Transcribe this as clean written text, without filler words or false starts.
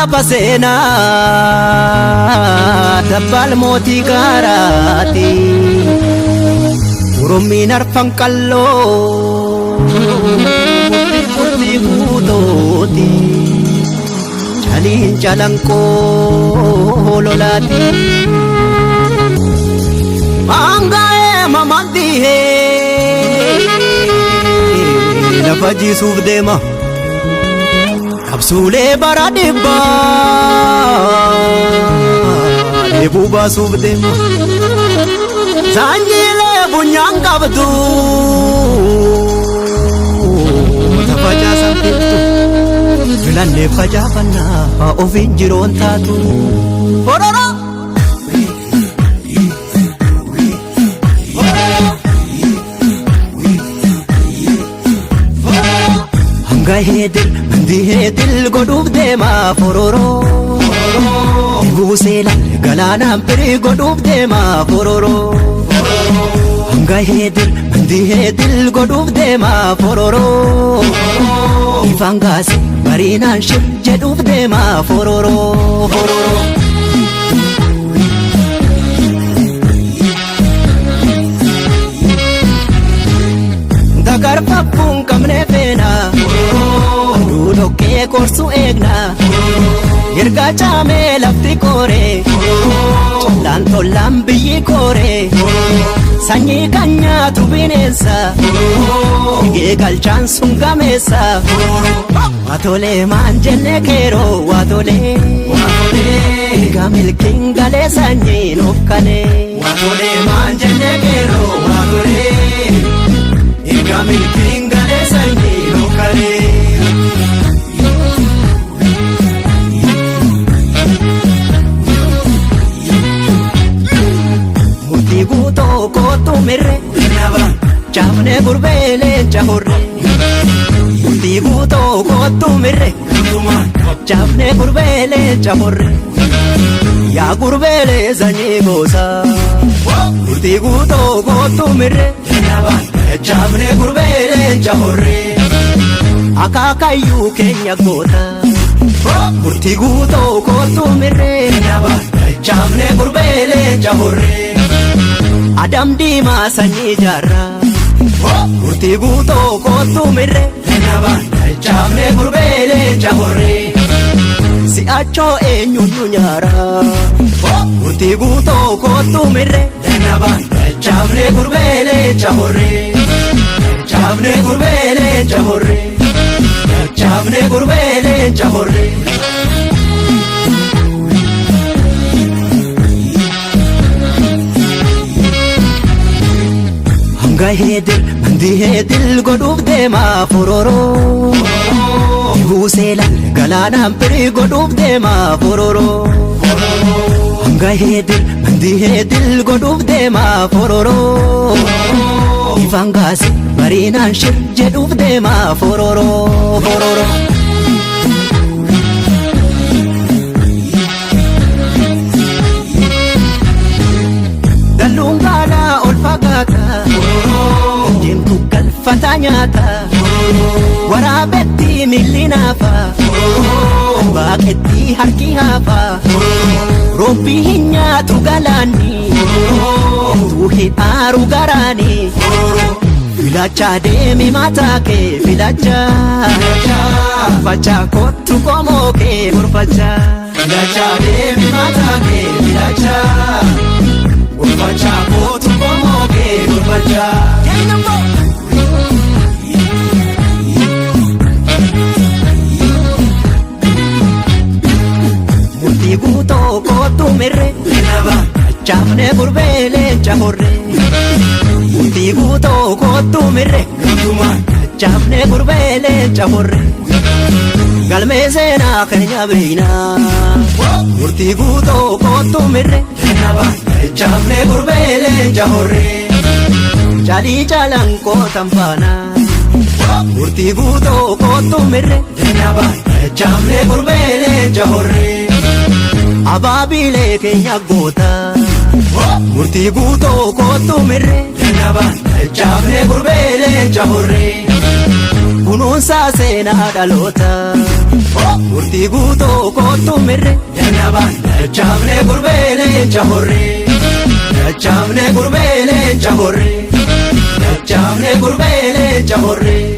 Kitaaba seenaa dabbal mootii gaaraati Oromiyaan arfan qalloo murtii guutooti Caliin calanqoo lolaati Maangaa'ee mamandihee lafa jiisuuf deema Absuulee bara dhibbaa deebuu baasuuf deema Saanyiilee bunyaan qabdu tafacaasan filtu filannee facaafannaa ofiin jiroon taatu Bororo Heedil mandi heedil godhuuf deema fororo Buuseela galaanaan firii godhuuf deema fororo Hanga heedil mandi heedil godhuuf deema fororo Ifaan gaase bariinaan shib jedhuuf deema fororo Dagarfaffuun qabnee feena Duudhokkee korsu eegna Erga caamee lafti koore Collaan tollaan biyyi koore Sanyii kan nyaatu bineensa Higee galchaan sun gameessa Waatolee maan jenne keeroo waatolee Eega milkiin galee sanyiin of kalee Waatolee maan jenne keeroo waatolee Eega milkiin galee sanyiin of kalee Murtii guutoo kootu mirre Caafne gurbeelee cahorre Murtii guutoo kootu mirre Caafne gurbeelee cahorre Yaa gurbeelee sanyii goosaa Murtii guutoo kootu mirre Caafne gurbeelee cahorre Akaakayyuu keenya goota Murtii guutoo kootu mirre Caafne gurbeelee cahorre Adam diimaa sanyii jaarraa Murtii guutoo kootu mirre Caafne gurbeelee cahorre Si'achoo eenyuun nu nyaaraa Murtii guutoo kootu mirre Caafne gurbeelee cahorre Caafne gurbeelee cahorre Caafne gurbeelee cahorre Hanga heedil mandi heedil godhuuf deema fororo Buuseela galaanaan firii godhuuf deema fororo Hanga heedil mandi heedil godhuuf deema fororo Ifaan gaase bariinaan shib jedhuuf deema fororo Dalluun gaalaa ol fagaata Deemtu galfata nyaata Waraabetti milli naafa Baaqetti harki haafa Roobbii hin nyaatu galaanni Tuu hidhaaru garaani Filachaa deemi mataa kee filachaa Fachaa kottu qomoo kee morfachaa Filachaa deemi mataa kee filachaa Fachaa kottu qomoo kee morfachaa Murtii guutoo kootu mirre Caafne gurbeelee cahorre Murtii guutoo kootu mirre Caafne gurbeelee cahorre Galmee seenaa keenya beeynaa Murtii guutoo kootu mirre Caafne gurbeelee cahorre Calii calanqoo tanfaanaa Murtii guutoo kootu mirre Caafne gurbeelee cahorre Abaabiilee keenya goota Murtii guutoo kootu mirre Caafne gurbeelee cahorre Kunuunsa seenaa dhaloota Murtii guutoo kootu mirre Jajjabaan dachaafne gurbeelee jahorree Dachaafne gurbeelee jahorree Dachaafne gurbeelee jahorree